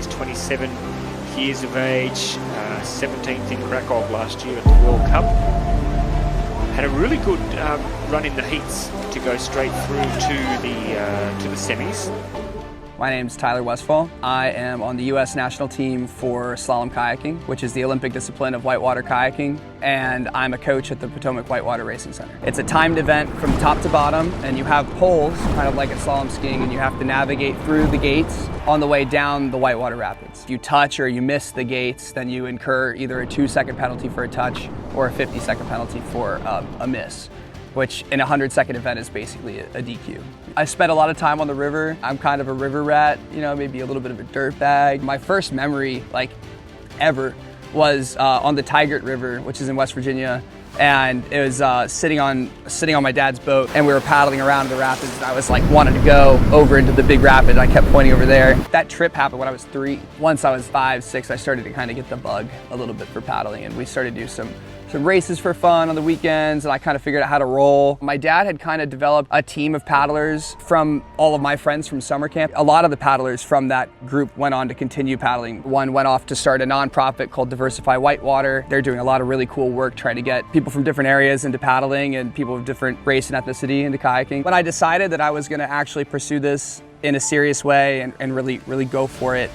He's 27 years of age, 17th in Krakow last year at the World Cup. Had a really good run in the heats to go straight through to the semis. My name's Tyler Westfall. I am on the U.S. national team for slalom kayaking, which is the Olympic discipline of whitewater kayaking, and I'm a coach at the Potomac Whitewater Racing Center. It's a timed event from top to bottom, and you have poles, kind of like at slalom skiing, and you have to navigate through the gates on the way down the whitewater rapids. If you touch or you miss the gates, then you incur either a 2-second penalty for a touch or a 50-second penalty for a miss, which in a 100-second event is basically a DQ. I spent a lot of time on the river. I'm kind of a river rat, you know, maybe a little bit of a dirt bag. My first memory, like, ever was on the Kayaker River, which is in West Virginia, and it was sitting on my dad's boat, and we were paddling around in the rapids, and I was like wanted to go over into the big rapid, and I kept pointing over there. That trip happened when I was 3. Once I was 5, 6, I started to kind of get the bug a little bit for paddling, and we started to do some races for fun on the weekends, and I kind of figured out how to roll. My dad had kind of developed a team of paddlers from all of my friends from summer camp. A lot of the paddlers from that group went on to continue paddling. One went off to start a nonprofit called Diversify Whitewater. They're doing a lot of really cool work trying to get people from different areas into paddling and people of different race and ethnicity into kayaking. When I decided that I was going to actually pursue this in a serious way and really go for it,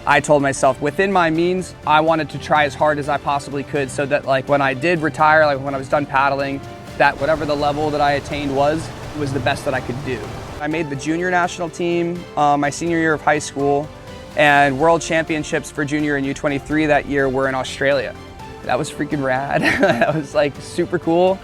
I told myself within my means, I wanted to try as hard as I possibly could so that like when I did retire, like when I was done paddling, that whatever the level that I attained was the best that I could do. I made the junior national team my senior year of high school, and world championships for junior and U23 that year were in Australia. That was freaking rad. That was like super cool.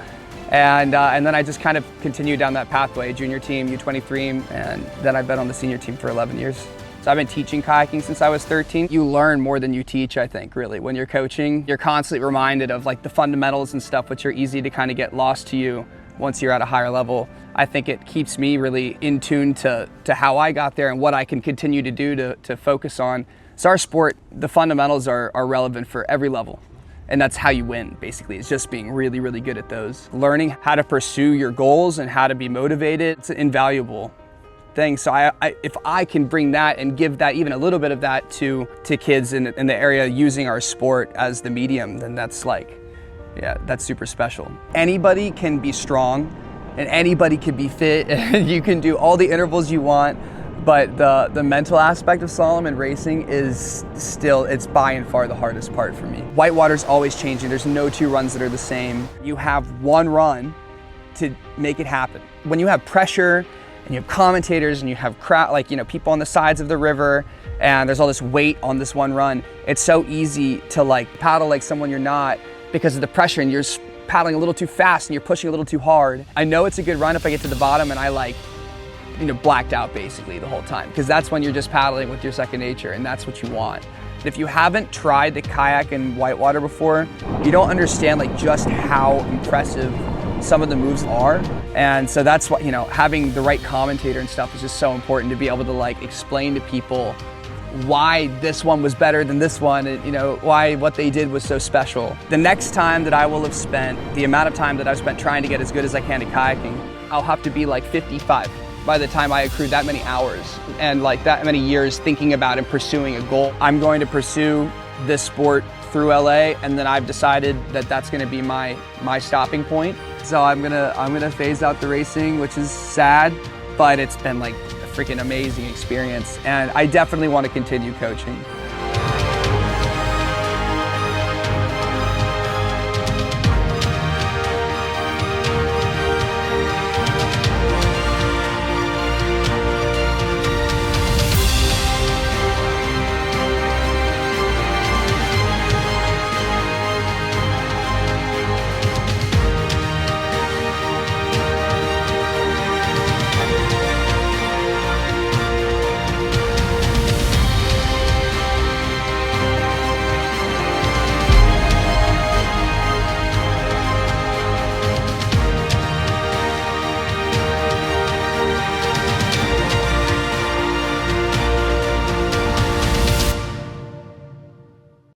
And then I just kind of continued down that pathway, junior team, U23, and then I've been on the senior team for 11 years. So I've been teaching kayaking since I was 13. You learn more than you teach, I think, really. When you're coaching, you're constantly reminded of like the fundamentals and stuff, which are easy to kind of get lost to you once you're at a higher level. I think it keeps me really in tune to how I got there and what I can continue to do to focus on. So our sport, the fundamentals are relevant for every level. And that's how you win, basically. It's just being really good at those. Learning how to pursue your goals and how to be motivated, it's invaluable thing. So if I can bring that and give that, even a little bit of that to kids in the area using our sport as the medium, then that's like, yeah, that's super special. Anybody can be strong and anybody can be fit and you can do all the intervals you want, but the mental aspect of slalom and racing is still, it's by and far the hardest part for me. Whitewater's always changing. There's no 2 runs that are the same. You have one run to make it happen. When you have pressure, and you have commentators and you have crowd, like, you know, people on the sides of the river, and there's all this weight on this one run. It's so easy to like paddle like someone you're not because of the pressure, and you're paddling a little too fast and you're pushing a little too hard. I know it's a good run if I get to the bottom and I like, you know, blacked out basically the whole time, because that's when you're just paddling with your second nature, and that's what you want. If you haven't tried the kayak in whitewater before, you don't understand like just how impressive some of the moves are. And so that's what, you know, having the right commentator and stuff is just so important to be able to like explain to people why this one was better than this one, and you know, why what they did was so special. The next time that I will have spent, the amount of time that I've spent trying to get as good as I can at kayaking, I'll have to be like 55 by the time I accrued that many hours and like that many years thinking about and pursuing a goal. I'm going to pursue this sport through LA, and then I've decided that that's going to be my stopping point. So I'm gonna phase out the racing, which is sad, but it's been like a freaking amazing experience, and I definitely want to continue coaching.